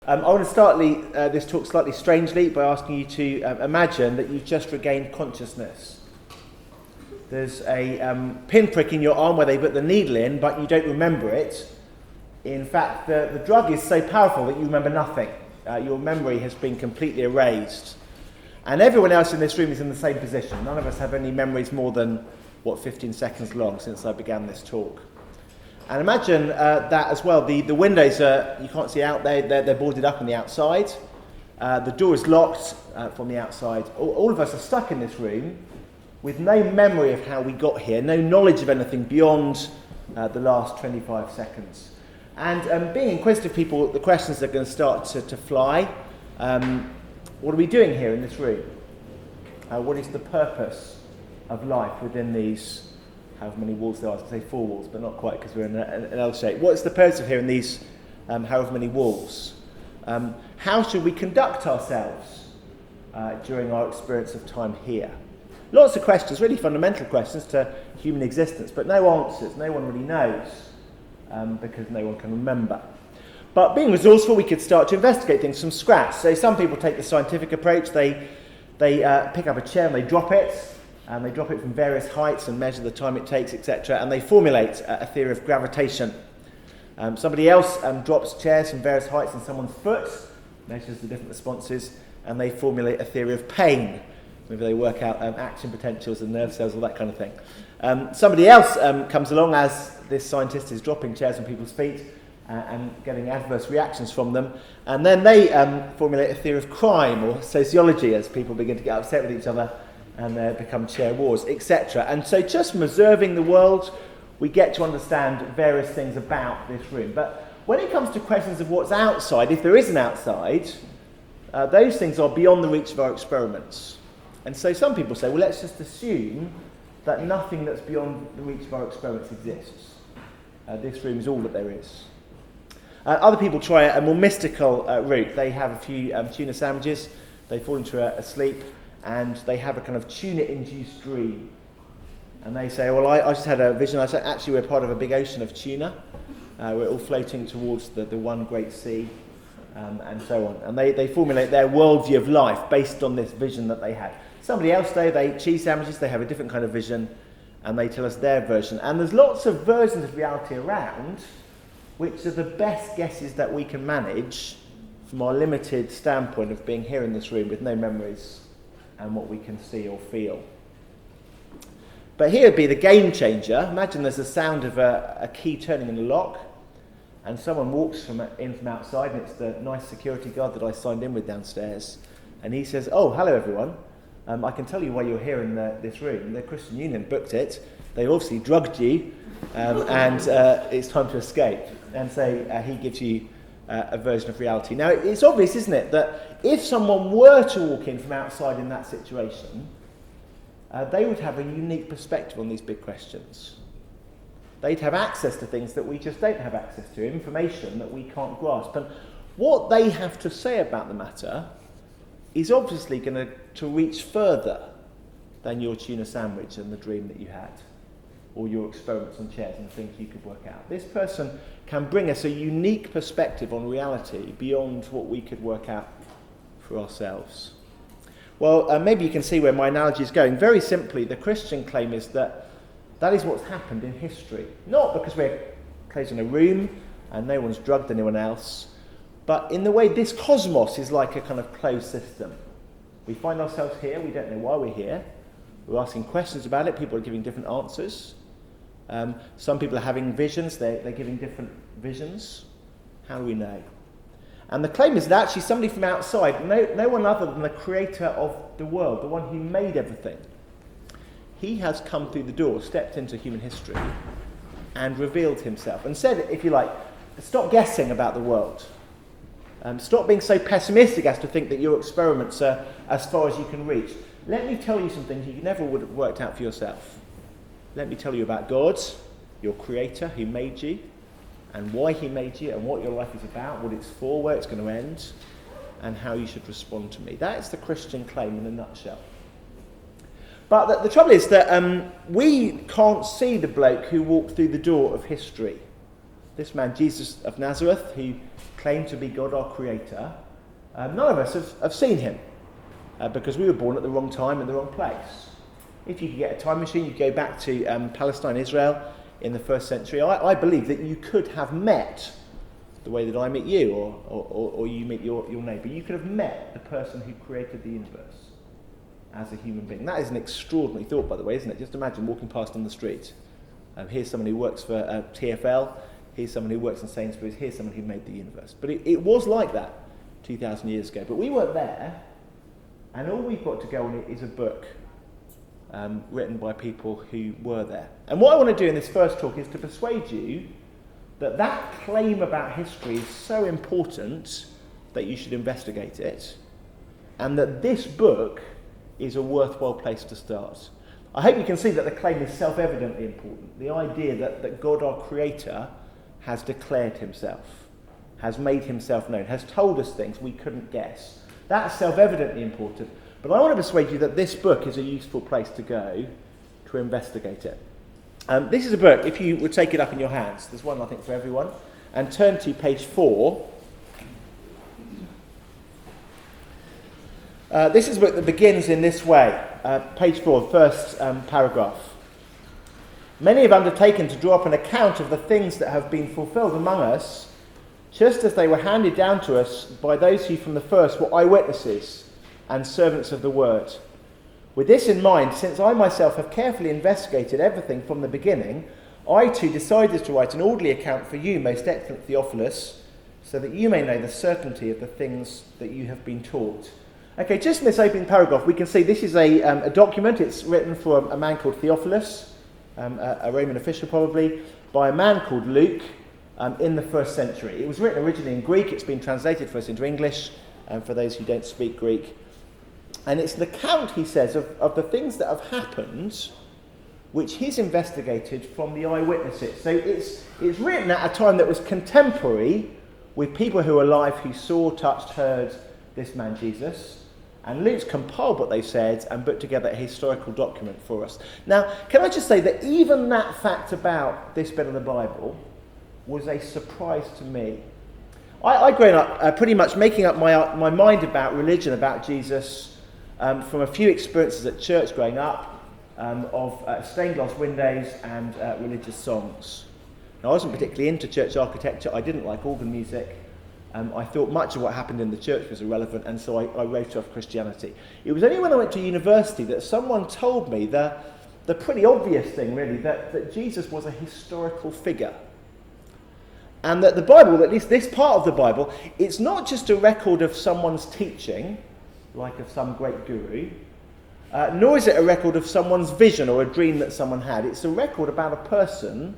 I want to start this talk slightly strangely by asking you to imagine that you've just regained consciousness. There's a pinprick in your arm where they put the needle in, but you don't remember it. In fact, the drug is so powerful that you remember nothing. Your memory has been completely erased. And everyone else in this room is in the same position. None of us have any memories more than, 15 seconds long since I began this talk. And imagine that as well. The windows, you can't see out there, they're boarded up on the outside. The door is locked from the outside. All of us are stuck in this room with no memory of how we got here, no knowledge of anything beyond the last 25 seconds. And being inquisitive people, the questions are going to start to fly. What are we doing here in this room? What is the purpose of life within these, however many walls there are? I was going to say 4 walls, but not quite because we're in an L shape. What is the purpose of here in these however many walls? How should we conduct ourselves during our experience of time here? Lots of questions, really fundamental questions to human existence, but no answers. No one really knows because no one can remember. But being resourceful, we could start to investigate things from scratch. So some people take the scientific approach. They pick up a chair and they drop it. And they drop it from various heights and measure the time it takes, etc. And they formulate a theory of gravitation. Somebody else drops chairs from various heights on someone's foot, measures the different responses, and they formulate a theory of pain. Maybe they work out action potentials and nerve cells, all that kind of thing. Somebody else comes along as this scientist is dropping chairs on people's feet and getting adverse reactions from them. And then they formulate a theory of crime or sociology as people begin to get upset with each other and there become chair wars, etc. And so just from observing the world, we get to understand various things about this room. But when it comes to questions of what's outside, if there is an outside, those things are beyond the reach of our experiments. And so some people say, well, let's just assume that nothing that's beyond the reach of our experiments exists. This room is all that there is. Other people try a more mystical route. They have a few tuna sandwiches, they fall into a sleep, and they have a kind of tuna-induced dream. And they say, well, I just had a vision. I said, actually, we're part of a big ocean of tuna. We're all floating towards the one great sea, and so on. And they formulate their worldview of life based on this vision that they had. Somebody else, though, they eat cheese sandwiches. They have a different kind of vision, and they tell us their version. And there's lots of versions of reality around, which are the best guesses that we can manage from our limited standpoint of being here in this room with no memories and what we can see or feel. But here would be the game changer. Imagine there's the sound of a key turning in a lock, and someone walks in from outside, and it's the nice security guard that I signed in with downstairs, and he says, oh, hello everyone, I can tell you why you're here in this room. The Christian Union booked it, they obviously drugged you, and it's time to escape. And so he gives you a version of reality. Now, it's obvious, isn't it, that if someone were to walk in from outside in that situation, they would have a unique perspective on these big questions. They'd have access to things that we just don't have access to, information that we can't grasp. And what they have to say about the matter is obviously going to reach further than your tuna sandwich and the dream that you had, or your experiments on chairs and things you could work out. This person can bring us a unique perspective on reality beyond what we could work out for ourselves. Well, maybe you can see where my analogy is going. Very simply, the Christian claim is that is what's happened in history. Not because we're closed in a room and no one's drugged anyone else, but in the way this cosmos is like a kind of closed system. We find ourselves here, we don't know why we're here. We're asking questions about it, people are giving different answers. Some people are having visions, they're giving different visions. How do we know? And the claim is that actually somebody from outside, no one other than the creator of the world, the one who made everything, he has come through the door, stepped into human history, and revealed himself. And said, if you like, stop guessing about the world. Stop being so pessimistic as to think that your experiments are as far as you can reach. Let me tell you some things you never would have worked out for yourself. Let me tell you about God, your creator who made you, and why he made you, and what your life is about, what it's for, where it's going to end, and how you should respond to me. That is the Christian claim in a nutshell. But the trouble is that we can't see the bloke who walked through the door of history. this man Jesus of Nazareth, who claimed to be God our Creator, none of us have seen him because we were born at the wrong time in the wrong place. If you could get a time machine, you'd go back to Palestine, Israel in the first century. I believe that you could have met the way that I meet you or you meet your neighbour. You could have met the person who created the universe as a human being. That is an extraordinary thought, by the way, isn't it? Just imagine walking past on the street. Here's someone who works for TfL. Here's someone who works in Sainsbury's. Here's someone who made the universe. But it was like that 2,000 years ago. But we weren't there. And all we've got to go on is a book written by people who were there. And what I want to do in this first talk is to persuade you that that claim about history is so important that you should investigate it, and that this book is a worthwhile place to start. I hope you can see that the claim is self-evidently important. The idea that God, our Creator, has declared himself, has made himself known, has told us things we couldn't guess. That's self-evidently important. But I want to persuade you that this book is a useful place to go to investigate it. This is a book, if you would take it up in your hands, there's one I think for everyone, and turn to page 4. This is a book that begins in this way, page 4, first paragraph. Many have undertaken to draw up an account of the things that have been fulfilled among us, just as they were handed down to us by those who from the first were eyewitnesses and servants of the word. With this in mind, since I myself have carefully investigated everything from the beginning, I too decided to write an orderly account for you, most excellent Theophilus, so that you may know the certainty of the things that you have been taught. Okay, just in this opening paragraph, we can see this is a document. It's written for a man called Theophilus, a Roman official probably, by a man called Luke in the first century. It was written originally in Greek. It's been translated for us into English, for those who don't speak Greek. And it's an account, he says, of the things that have happened, which he's investigated from the eyewitnesses. So it's written at a time that was contemporary with people who were alive who saw, touched, heard this man Jesus. And Luke's compiled what they said and put together a historical document for us. Now, can I just say that even that fact about this bit of the Bible was a surprise to me. I'd grown up pretty much making up my mind about religion, about Jesus, from a few experiences at church growing up, of stained glass windows and religious songs. Now, I wasn't particularly into church architecture. I didn't like organ music. I thought much of what happened in the church was irrelevant, and so I wrote off Christianity. It was only when I went to university that someone told me the pretty obvious thing, really, that Jesus was a historical figure. And that the Bible, at least this part of the Bible, it's not just a record of someone's teaching, like of some great guru, nor is it a record of someone's vision or a dream that someone had. It's a record about a person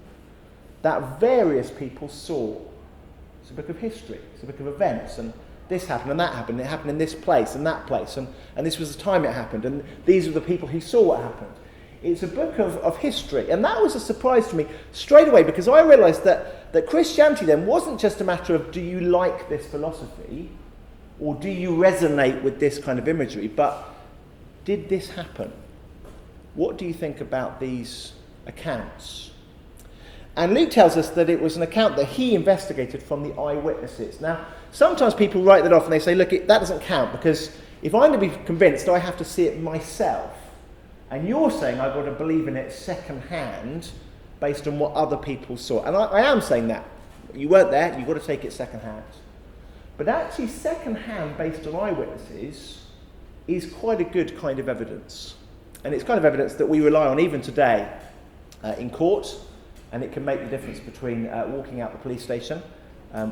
that various people saw. It's a book of history. It's a book of events. And this happened and that happened. It happened in this place and that place. And this was the time it happened. And these were the people who saw what happened. It's a book of history. And that was a surprise to me straight away, because I realised that Christianity then wasn't just a matter of, do you like this philosophy? Or do you resonate with this kind of imagery? But did this happen? What do you think about these accounts? And Luke tells us that it was an account that he investigated from the eyewitnesses. Now, sometimes people write that off and they say, look, that doesn't count, because if I'm to be convinced, I have to see it myself. And you're saying I've got to believe in it second-hand based on what other people saw. And I am saying that. You weren't there, you've got to take it second-hand. But actually, second-hand based on eyewitnesses is quite a good kind of evidence. And it's kind of evidence that we rely on even today in court, and it can make the difference between walking out the police station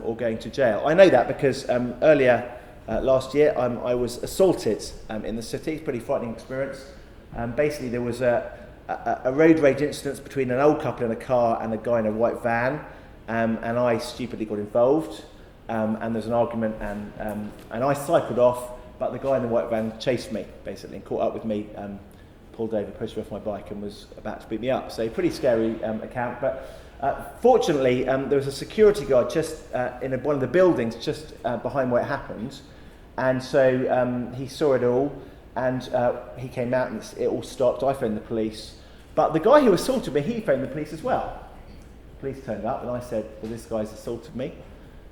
or going to jail. I know that because earlier last year I was assaulted in the city. It's a pretty frightening experience. Basically, there was a road rage incident between an old couple in a car and a guy in a white van, and I stupidly got involved. And there's an argument, and I cycled off, but the guy in the white van chased me, basically, and caught up with me, pulled over, pushed me off my bike, and was about to beat me up. So, pretty scary account. But fortunately, there was a security guard just in one of the buildings just behind where it happened, and so he saw it all, and he came out, and it all stopped. I phoned the police, but the guy who assaulted me, he phoned the police as well. police turned up, and I said, well, this guy's assaulted me.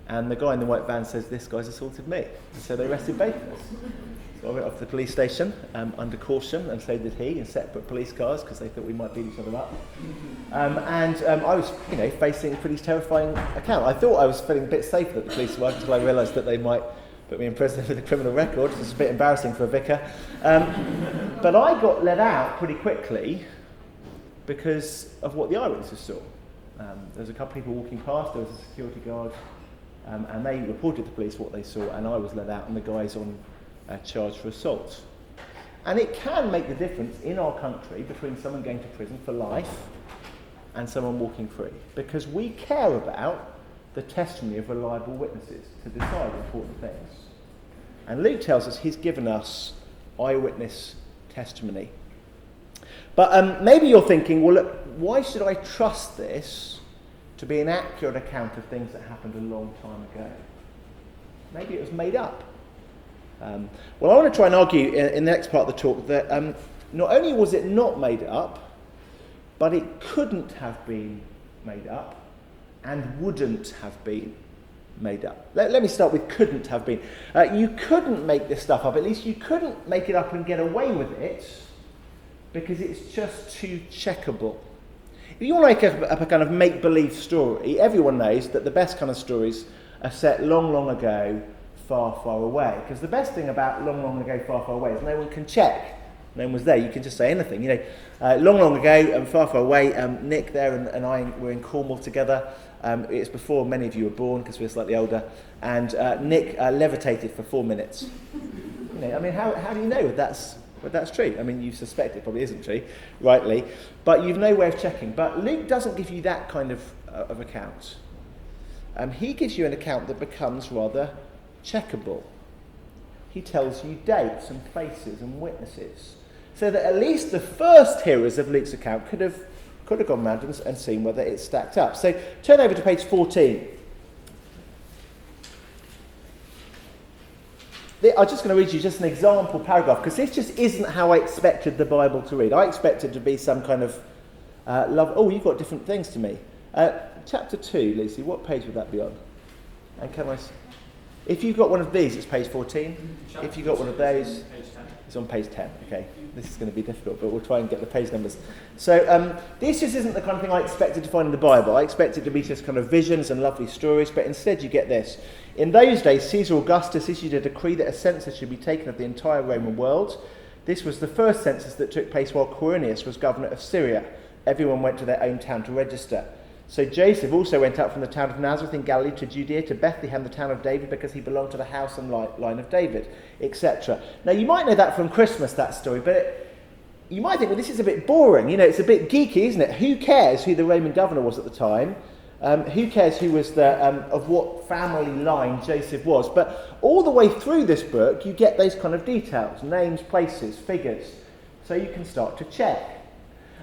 And the guy in the white van says, this guy's assaulted me. And so they arrested both of us. So I went off to the police station under caution, and so did he, in separate police cars, because they thought we might beat each other up. I was, facing a pretty terrifying account. I thought I was feeling a bit safer at the police were, until I realised that they might put me in prison with a criminal record. It was a bit embarrassing for a vicar. But I got let out pretty quickly because of what the eyewitnesses saw. There was a couple of people walking past, there was a security guard, and they reported to the police what they saw, and I was let out, and the guy's on charge for assault. And it can make the difference in our country between someone going to prison for life and someone walking free, because we care about the testimony of reliable witnesses to decide important things. And Luke tells us he's given us eyewitness testimony. But maybe you're thinking, well, look, why should I trust this to be an accurate account of things that happened a long time ago? Maybe it was made up. Well, I want to try and argue in the next part of the talk that not only was it not made up, but it couldn't have been made up and wouldn't have been made up. Let me start with couldn't have been. You couldn't make this stuff up. At least you couldn't make it up and get away with it because it's just too checkable. If you want to make up a kind of make-believe story, everyone knows that the best kind of stories are set long, long ago, far, far away. Because the best thing about long, long ago, far, far away is no one can check. No one was there. You can just say anything. Long, long ago, far, far away, Nick there and I were in Cornwall together. It's before many of you were born, because we're slightly older. And Nick levitated for 4 minutes. How do you know that's true? You suspect it probably isn't true, rightly. But you've no way of checking. But Luke doesn't give you that kind of account. He gives you an account that becomes rather checkable. He tells you dates and places and witnesses, so that at least the first hearers of Luke's account could have gone round and seen whether it stacked up. So turn over to page 14. I'm just going to read you just an example paragraph, because this just isn't how I expected the Bible to read. I expected it to be some kind of love. Oh, you've got different things to me. Chapter 2, Lucy, what page would that be on? And if you've got one of these, it's page 14. If you've got one of those, it's on page 10. Okay, this is going to be difficult, but we'll try and get the page numbers. So this just isn't the kind of thing I expected to find in the Bible. I expected it to be just kind of visions and lovely stories, but instead you get this. In those days, Caesar Augustus issued a decree that a census should be taken of the entire Roman world. This was the first census that took place while Quirinius was governor of Syria. Everyone went to their own town to register. So Joseph also went up from the town of Nazareth in Galilee to Judea, to Bethlehem, the town of David, because he belonged to the house and line of David, etc. Now, you might know that from Christmas, that story, but you might think, well, this is a bit boring. It's a bit geeky, isn't it? Who cares who the Roman governor was at the time? Who cares who was of what family line Joseph was? But all the way through this book, you get those kind of details, names, places, figures, so you can start to check.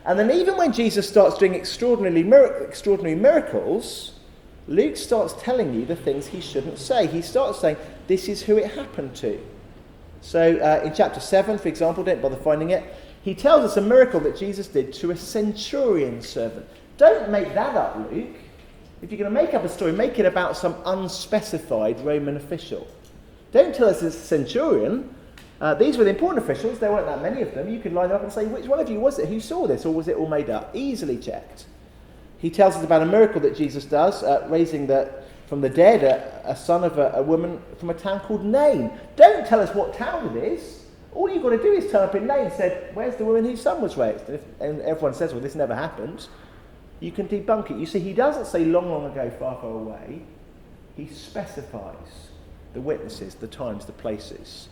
And then even when Jesus starts doing extraordinary miracles, Luke starts telling you the things he shouldn't say. He starts saying, this is who it happened to. So in chapter 7, for example, don't bother finding it, he tells us a miracle that Jesus did to a centurion servant. Don't make that up, Luke. If you're going to make up a story, make it about some unspecified Roman official. Don't tell us it's a centurion. These were the important officials. There weren't that many of them. You could line up and say, which one of you was it who saw this, or was it all made up? Easily checked. He tells us about a miracle that Jesus does, raising from the dead a son of a woman from a town called Nain. Don't tell us what town it is. All you've got to do is turn up in Nain and say, where's the woman whose son was raised? And everyone says, well, this never happened. You can debunk it. You see, he doesn't say long, long ago, far, far away. He specifies the witnesses, the times, the places,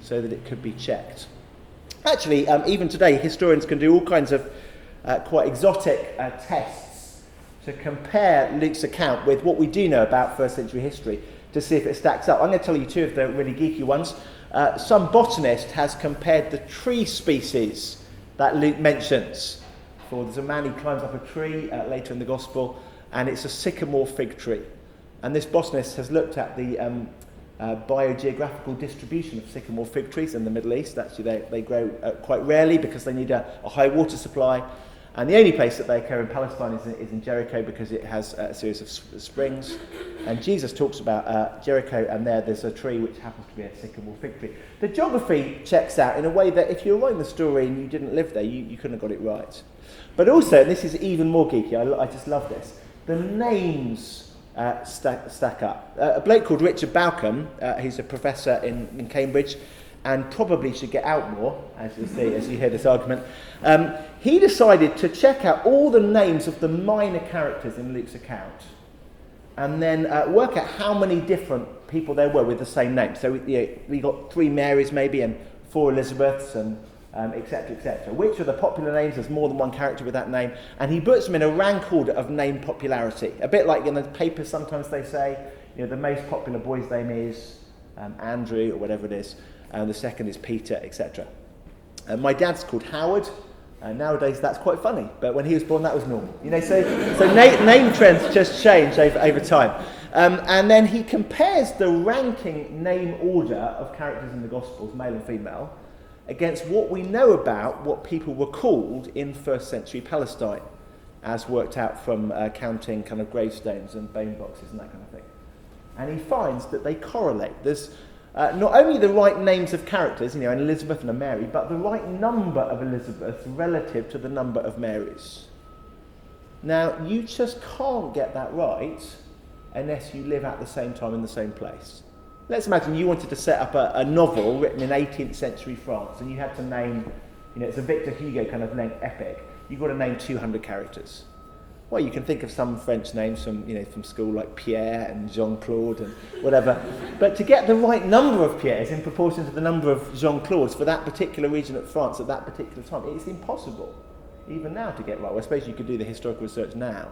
so that it could be checked. Actually, even today, historians can do all kinds of quite exotic tests to compare Luke's account with what we do know about first century history to see if it stacks up. I'm going to tell you two of the really geeky ones. Some botanist has compared the tree species that Luke mentions. There's a man who climbs up a tree later in the Gospel, and it's a sycamore fig tree. And this botanist has looked at the biogeographical distribution of sycamore fig trees in the Middle East. Actually, they grow quite rarely because they need a high water supply. And the only place that they occur in Palestine is in Jericho, because it has a series of springs. And Jesus talks about Jericho, and there's a tree which happens to be a sycamore fig tree. The geography checks out in a way that if you were writing the story and you didn't live there, you couldn't have got it right. But also, and this is even more geeky, I just love this, the names stack up. A bloke called Richard Balcombe, who's a professor in Cambridge, and probably should get out more, as you hear this argument, he decided to check out all the names of the minor characters in Luke's account, and then work out how many different people there were with the same name. So we got 3 Marys maybe, and 4 Elizabeths, and etc., etc. Which are the popular names? There's more than one character with that name, and he puts them in a rank order of name popularity. A bit like in the papers sometimes they say, the most popular boy's name is Andrew, or whatever it is. The second is Peter, etc. My dad's called Howard. Nowadays that's quite funny, but when he was born that was normal. So name trends just change over time. And then he compares the ranking name order of characters in the Gospels, male and female, against what we know about what people were called in first century Palestine, as worked out from counting kind of gravestones and bone boxes and that kind of thing. And he finds that they correlate. There's not only the right names of characters, an Elizabeth and a Mary, but the right number of Elizabeths relative to the number of Marys. Now, you just can't get that right unless you live at the same time in the same place. Let's imagine you wanted to set up a novel written in 18th century France, and you had to name, it's a Victor Hugo kind of length epic. You've got to name 200 characters. Well, you can think of some French names from school, like Pierre and Jean-Claude and whatever. But to get the right number of Pierres in proportion to the number of Jean-Claudes for that particular region of France at that particular time, it's impossible, even now, to get right. Well, I suppose you could do the historical research now.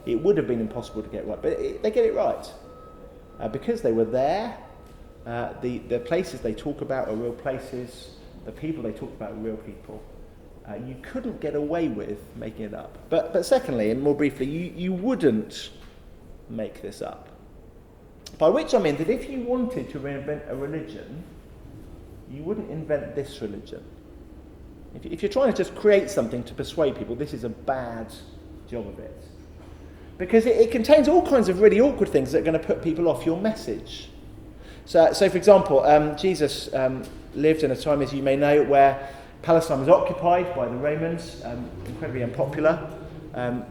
It would have been impossible to get right, but they get it right. Because they were there, the places they talk about are real places, the people they talk about are real people. You couldn't get away with making it up. But secondly, and more briefly, you wouldn't make this up. By which I mean that if you wanted to reinvent a religion, you wouldn't invent this religion. If you're trying to just create something to persuade people, this is a bad job of it. Because it contains all kinds of really awkward things that are going to put people off your message. So for example, Jesus lived in a time, as you may know, where Palestine was occupied by the Romans, incredibly unpopular.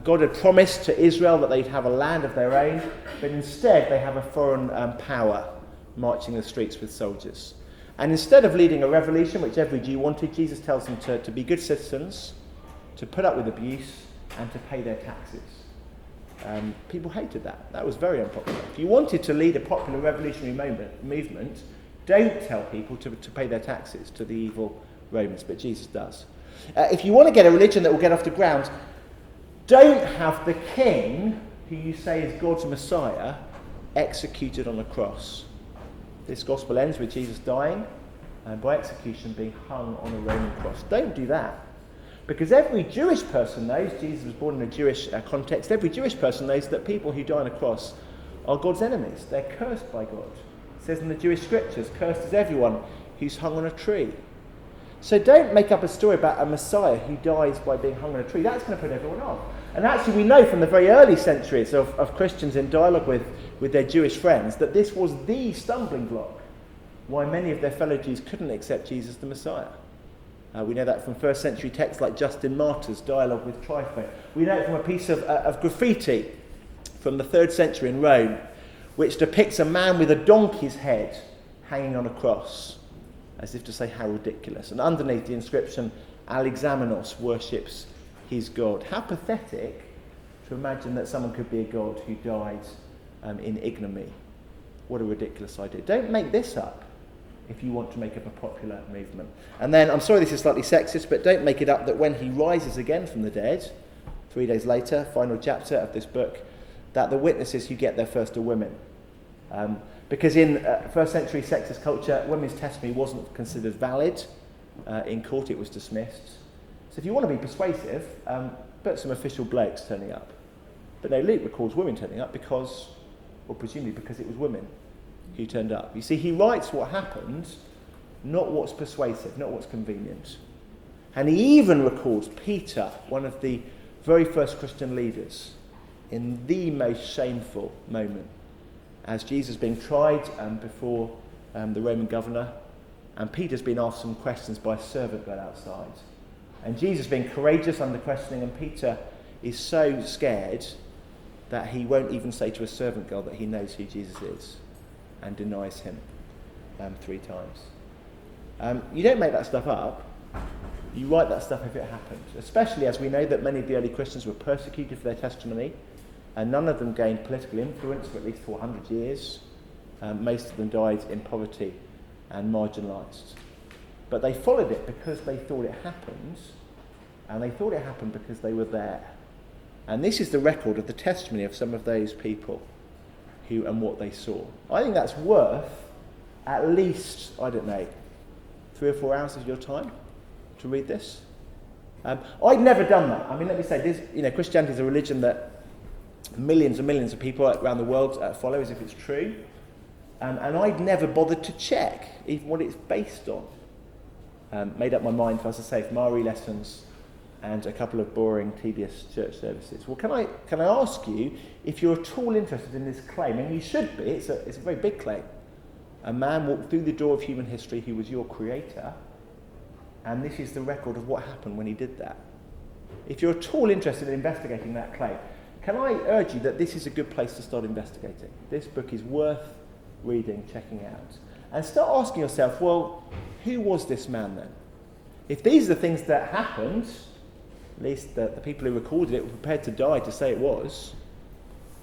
God had promised to Israel that they'd have a land of their own, but instead they have a foreign power marching the streets with soldiers. And instead of leading a revolution, which every Jew wanted, Jesus tells them to be good citizens, to put up with abuse, and to pay their taxes. People hated that. That was very unpopular. If you wanted to lead a popular revolutionary movement, don't tell people to pay their taxes to the evil Romans, but Jesus does. If you want to get a religion that will get off the ground, don't have the king, who you say is God's Messiah, executed on a cross. This gospel ends with Jesus dying and by execution being hung on a Roman cross. Don't do that. Because every Jewish person knows, Jesus was born in a Jewish context, every Jewish person knows that people who die on a cross are God's enemies. They're cursed by God. It says in the Jewish scriptures, cursed is everyone who's hung on a tree. So don't make up a story about a Messiah who dies by being hung on a tree. That's going to put everyone off. And actually we know from the very early centuries of Christians in dialogue with their Jewish friends that this was the stumbling block why many of their fellow Jews couldn't accept Jesus the Messiah. We know that from first century texts like Justin Martyr's dialogue with Tryphon. We know it from a piece of graffiti from the 3rd century in Rome, which depicts a man with a donkey's head hanging on a cross, as if to say how ridiculous. And underneath the inscription, Alexamenos worships his God. How pathetic to imagine that someone could be a god who died in ignominy. What a ridiculous idea. Don't make this up if you want to make up a popular movement. And then, I'm sorry this is slightly sexist, but don't make it up that when he rises again from the dead, 3 days later, final chapter of this book, that the witnesses who get there first are women. Because in first century sexist culture, women's testimony wasn't considered valid. In court it was dismissed. So if you want to be persuasive, put some official blokes turning up. But no, Luke records women turning up because, or presumably because it was women who turned up. You see, he writes what happened, not what's persuasive, not what's convenient. And he even records Peter, one of the very first Christian leaders in the most shameful moment, as Jesus being tried before the Roman governor, and Peter's been asked some questions by a servant girl outside. And Jesus being courageous under questioning, and Peter is so scared that he won't even say to a servant girl that he knows who Jesus is, and denies him 3 times. You don't make that stuff up. You write that stuff if it happened, especially as we know that many of the early Christians were persecuted for their testimony, and none of them gained political influence for at least 400 years. Most of them died in poverty and marginalised. But they followed it because they thought it happened, and they thought it happened because they were there. And this is the record of the testimony of some of those people who and what they saw. I think that's worth at least, 3 or 4 hours of your time to read this. I'd never done that. I mean, let me say, Christianity is a religion that millions and millions of people around the world follow as if it's true. And I'd never bothered to check even what it's based on. Made up my mind, as I say, from RE lessons and a couple of boring, tedious church services. Well, can I ask you if you're at all interested in this claim? And you should be. It's a very big claim. A man walked through the door of human history who was your creator, and this is the record of what happened when he did that. If you're at all interested in investigating that claim, can I urge you that this is a good place to start investigating? This book is worth reading, checking out. And start asking yourself, well, who was this man then? If these are the things that happened, at least the people who recorded it were prepared to die to say it was,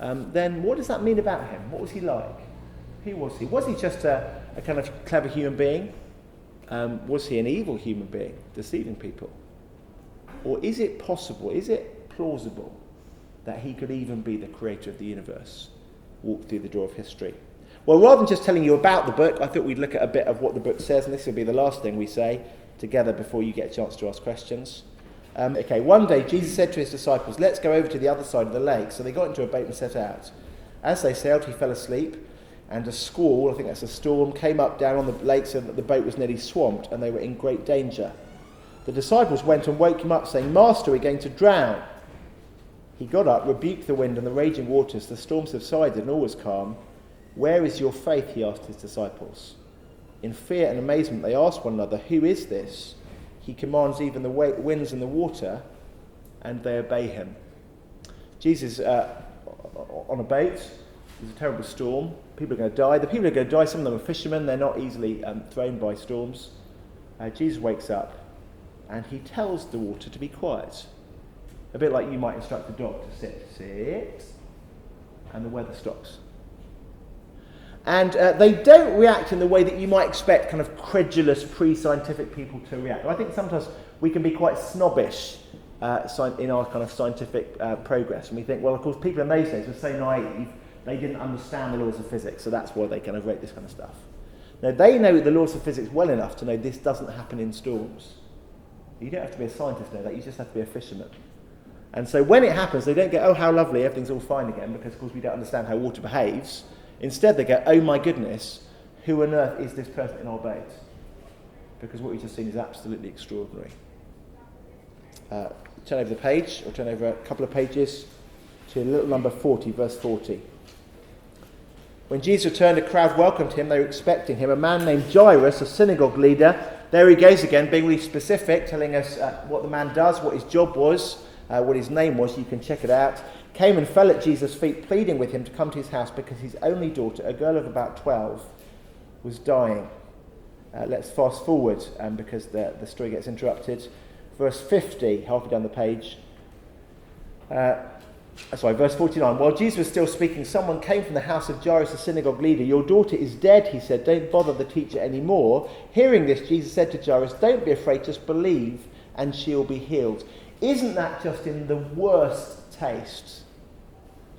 then what does that mean about him? What was he like? Who was he? Was he just a kind of clever human being? Was he an evil human being, deceiving people? Or is it possible, is it plausible that he could even be the creator of the universe, walk through the door of history? Well, rather than just telling you about the book, I thought we'd look at a bit of what the book says, and this will be the last thing we say together before you get a chance to ask questions. One day Jesus said to his disciples, "Let's go over to the other side of the lake." So they got into a boat and set out. As they sailed, he fell asleep, and a squall, I think that's a storm, came up down on the lake so that the boat was nearly swamped, and they were in great danger. The disciples went and woke him up, saying, "Master, we're going to drown." He got up, rebuked the wind and the raging waters. The storm subsided and all was calm. "Where is your faith?" he asked his disciples. In fear and amazement they asked one another, "Who is this? He commands even the winds and the water, and they obey him." Jesus on a boat. There's a terrible storm. People are going to die. The people who are going to die, some of them are fishermen. They're not easily thrown by storms. Jesus wakes up and he tells the water to be quiet. A bit like you might instruct a dog to sit, and the weather stops. And they don't react in the way that you might expect kind of credulous, pre-scientific people to react. I think sometimes we can be quite snobbish in our kind of scientific progress. And we think, well, of course, people in those days were so naive, they didn't understand the laws of physics, so that's why they kind of wrote this kind of stuff. Now, they know the laws of physics well enough to know this doesn't happen in storms. You don't have to be a scientist to know that, you just have to be a fisherman. And so when it happens, they don't go, "Oh, how lovely, everything's all fine again," because, of course, we don't understand how water behaves. Instead, they go, "Oh my goodness, who on earth is this person in our boat?" Because what we've just seen is absolutely extraordinary. Turn over the page, or turn over a couple of pages to little number 40, verse 40. When Jesus returned, a crowd welcomed him. They were expecting him. A man named Jairus, a synagogue leader, there he goes again, being really specific, telling us what the man does, what his job was, what his name was. You can check it out. Came and fell at Jesus' feet, pleading with him to come to his house because his only daughter, a girl of about 12, was dying. Let's fast forward because the story gets interrupted. Verse 50, halfway down the page. Verse 49. While Jesus was still speaking, someone came from the house of Jairus, the synagogue leader. "Your daughter is dead," he said. "Don't bother the teacher anymore." Hearing this, Jesus said to Jairus, "Don't be afraid, just believe and she'll be healed." Isn't that just in the worst taste?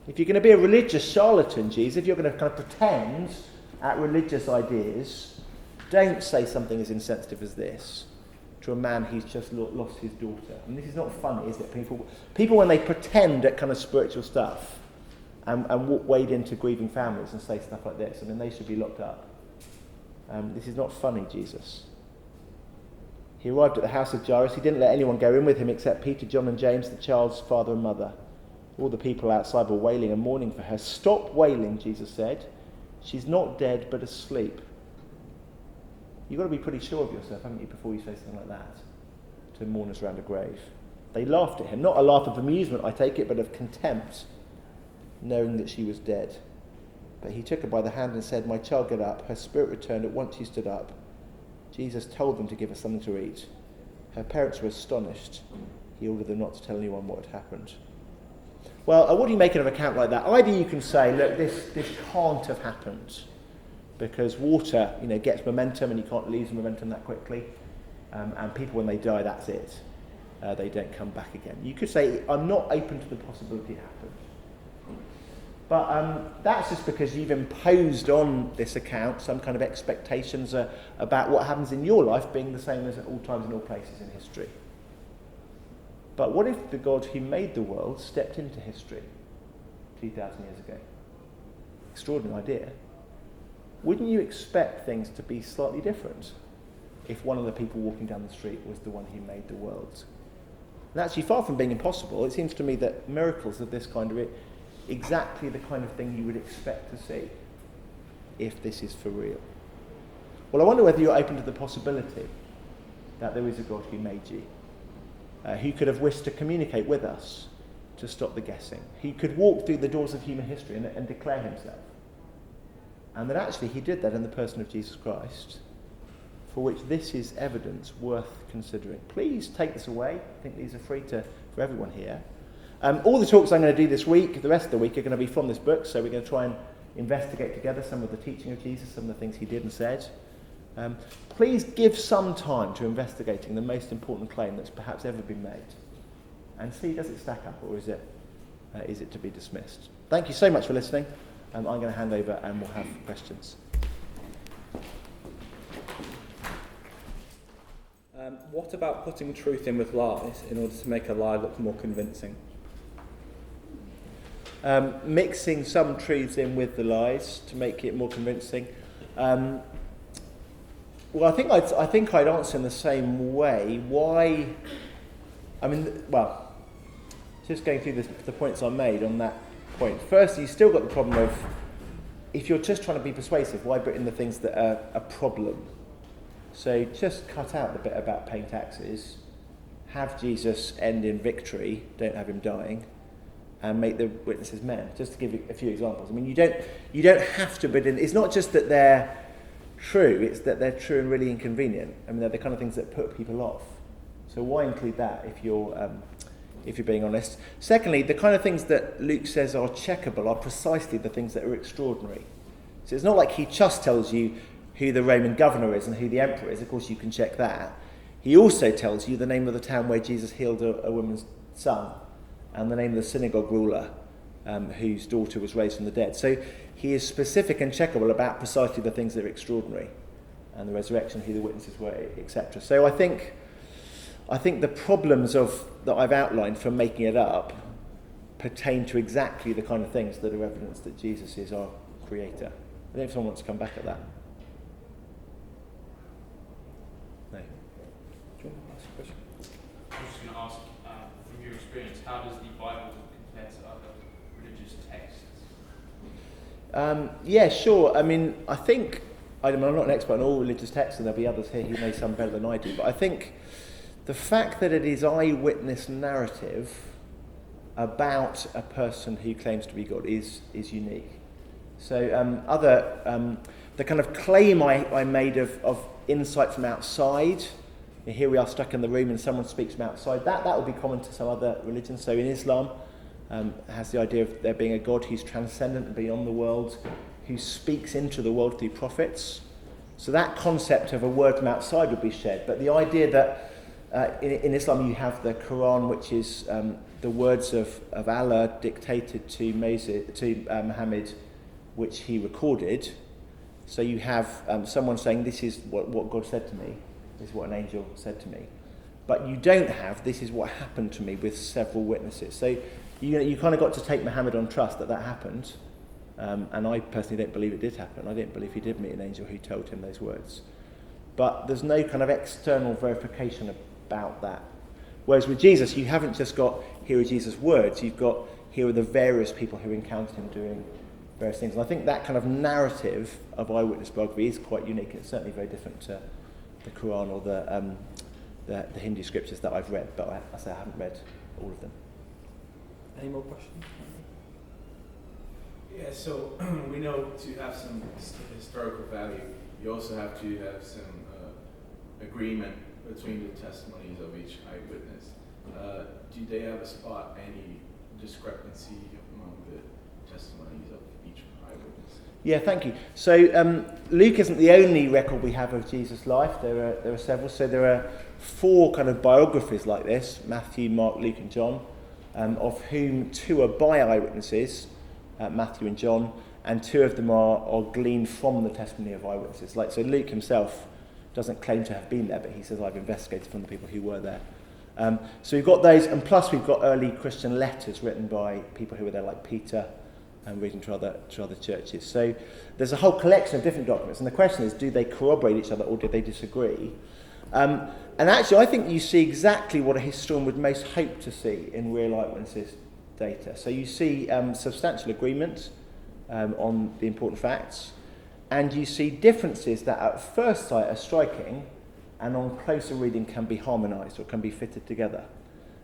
If you're going to be a religious charlatan, Jesus, if you're going to kind of pretend at religious ideas, don't say something as insensitive as this to a man who's just lost his daughter. And this is not funny, is it? People when they pretend at kind of spiritual stuff and wade into grieving families and say stuff like this, I mean, they should be locked up. This is not funny, Jesus. He arrived at the house of Jairus. He didn't let anyone go in with him except Peter, John and James, the child's father and mother. All the people outside were wailing and mourning for her. "Stop wailing," Jesus said. "She's not dead, but asleep." You've got to be pretty sure of yourself, haven't you, before you say something like that to mourners around a grave. They laughed at him. Not a laugh of amusement, I take it, but of contempt, knowing that she was dead. But he took her by the hand and said, "My child, get up." Her spirit returned. At once she stood up. Jesus told them to give her something to eat. Her parents were astonished. He ordered them not to tell anyone what had happened. Well, what do you make of an account like that? Either you can say, look, this can't have happened because water, gets momentum and you can't lose momentum that quickly. And people, when they die, that's it. They don't come back again. You could say, I'm not open to the possibility it happened. But that's just because you've imposed on this account some kind of expectations about what happens in your life being the same as at all times and all places in history. But what if the God who made the world stepped into history 2,000 years ago? Extraordinary idea. Wouldn't you expect things to be slightly different if one of the people walking down the street was the one who made the world? And actually, far from being impossible, it seems to me that miracles of this kind are exactly the kind of thing you would expect to see if this is for real. Well, I wonder whether you're open to the possibility that there is a God who made you, who could have wished to communicate with us to stop the guessing, who could walk through the doors of human history and declare himself. And that actually he did that in the person of Jesus Christ, for which this is evidence worth considering. Please take this away. I think these are free for everyone here. All the talks I'm going to do this week, the rest of the week, are going to be from this book, so we're going to try and investigate together some of the teaching of Jesus, some of the things he did and said. Please give some time to investigating the most important claim that's perhaps ever been made, and see, does it stack up, or is it to be dismissed? Thank you so much for listening. I'm going to hand over and we'll have questions. What about putting truth in with lies in order to make a lie look more convincing? Mixing some truths in with the lies to make it more convincing. Well, I think I'd answer in the same way. Why? Just going through the points I made on that point. First, you've still got the problem of, if you're just trying to be persuasive, why put in the things that are a problem? So just cut out the bit about paying taxes, have Jesus end in victory, don't have him dying, and make the witnesses men. Just to give you a few examples. You don't have to put in. It's not just that they're true; it's that they're true and really inconvenient. They're the kind of things that put people off. So why include that if you're being honest? Secondly, the kind of things that Luke says are checkable are precisely the things that are extraordinary. So it's not like he just tells you who the Roman governor is and who the emperor is. Of course, you can check that. He also tells you the name of the town where Jesus healed a woman's son, and the name of the synagogue ruler whose daughter was raised from the dead. So he is specific and checkable about precisely the things that are extraordinary, and the resurrection, who the witnesses were, etc. So I think the problems that I've outlined from making it up pertain to exactly the kind of things that are evidence that Jesus is our creator. I don't know if someone wants to come back at that. No. Do you want to ask a question? I was just going to ask, from your experience, how does the Bible compare to other religious texts? Yeah, sure. I think, I'm not an expert on all religious texts, and there'll be others here who know some better than I do, but I think the fact that it is eyewitness narrative about a person who claims to be God is unique. So the kind of claim I made of insight from outside, here we are stuck in the room and someone speaks from outside, that would be common to some other religions. So in Islam, it has the idea of there being a God who's transcendent and beyond the world, who speaks into the world through prophets. So that concept of a word from outside would be shared. But the idea that in Islam you have the Quran, which is the words of Allah dictated to Muhammad, which he recorded. So you have someone saying, this is what God said to me, this is what an angel said to me. But you don't have, this is what happened to me, with several witnesses. So you kind of got to take Muhammad on trust that happened. And I personally don't believe it did happen. I don't believe he did meet an angel who told him those words. but there's no kind of external verification about that. Whereas with Jesus, you haven't just got, here are Jesus' words, you've got, here are the various people who encountered him doing various things. And I think that kind of narrative of eyewitness biography is quite unique. It's certainly very different to the Quran or the Hindu scriptures that I've read, but I say I haven't read all of them. Any more questions? Yeah, so we know to have some historical value, you also have to have some agreement between the testimonies of each eyewitness. Do they have a spot, any discrepancy among the testimonies of each eyewitness? Yeah, thank you. So Luke isn't the only record we have of Jesus' life. There are several. So there are 4 kind of biographies like this: Matthew, Mark, Luke, and John, of whom 2 are by eyewitnesses, Matthew and John, and 2 of them are gleaned from the testimony of eyewitnesses. Like, so Luke himself doesn't claim to have been there, but he says, I've investigated from the people who were there. So we've got those, and plus we've got early Christian letters written by people who were there, like Peter, and reading to other churches. So there's a whole collection of different documents, and the question is, do they corroborate each other or do they disagree? And actually, I think you see exactly what a historian would most hope to see in real eyewitnesses data. So you see substantial agreement on the important facts, and you see differences that at first sight are striking and on closer reading can be harmonised or can be fitted together.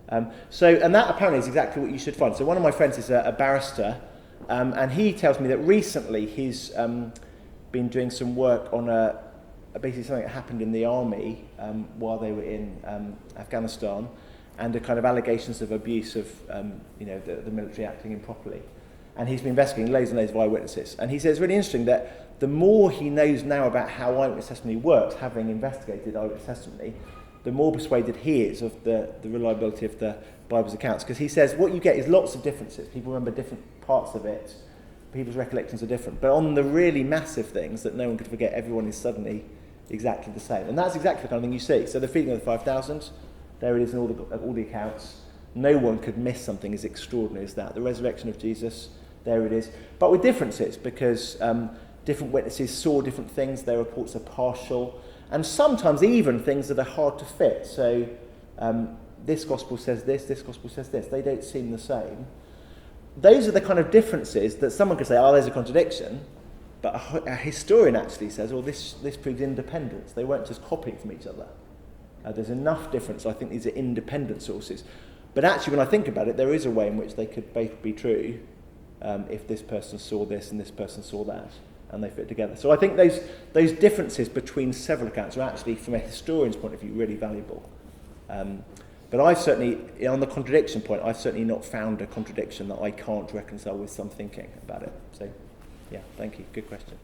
And that apparently is exactly what you should find. So one of my friends is a barrister, and he tells me that recently he's been doing some work on basically something that happened in the army while they were in Afghanistan, and the kind of allegations of abuse of the military acting improperly. And he's been investigating loads and loads of eyewitnesses. And he says it's really interesting that the more he knows now about how eyewitness testimony works, having investigated eyewitness testimony, the more persuaded he is of the reliability of the Bible's accounts. Because he says what you get is lots of differences. People remember different parts of it. People's recollections are different. But on the really massive things that no one could forget, everyone is suddenly exactly the same. And that's exactly the kind of thing you see. So the feeding of the 5,000, there it is in all the accounts. No one could miss something as extraordinary as that. The resurrection of Jesus, there it is. But with differences, because different witnesses saw different things, their reports are partial, and sometimes even things that are hard to fit. So this gospel says this gospel says this. They don't seem the same. Those are the kind of differences that someone could say, there's a contradiction, but a historian actually says, this proves independence. They weren't just copying from each other. There's enough difference. I think these are independent sources. But actually, when I think about it, there is a way in which they could both be true if this person saw this and this person saw that, and they fit together. So I think those differences between several accounts are actually, from a historian's point of view, really valuable. But I've certainly, on the contradiction point, I've certainly not found a contradiction that I can't reconcile with some thinking about it. So, yeah, thank you. Good question.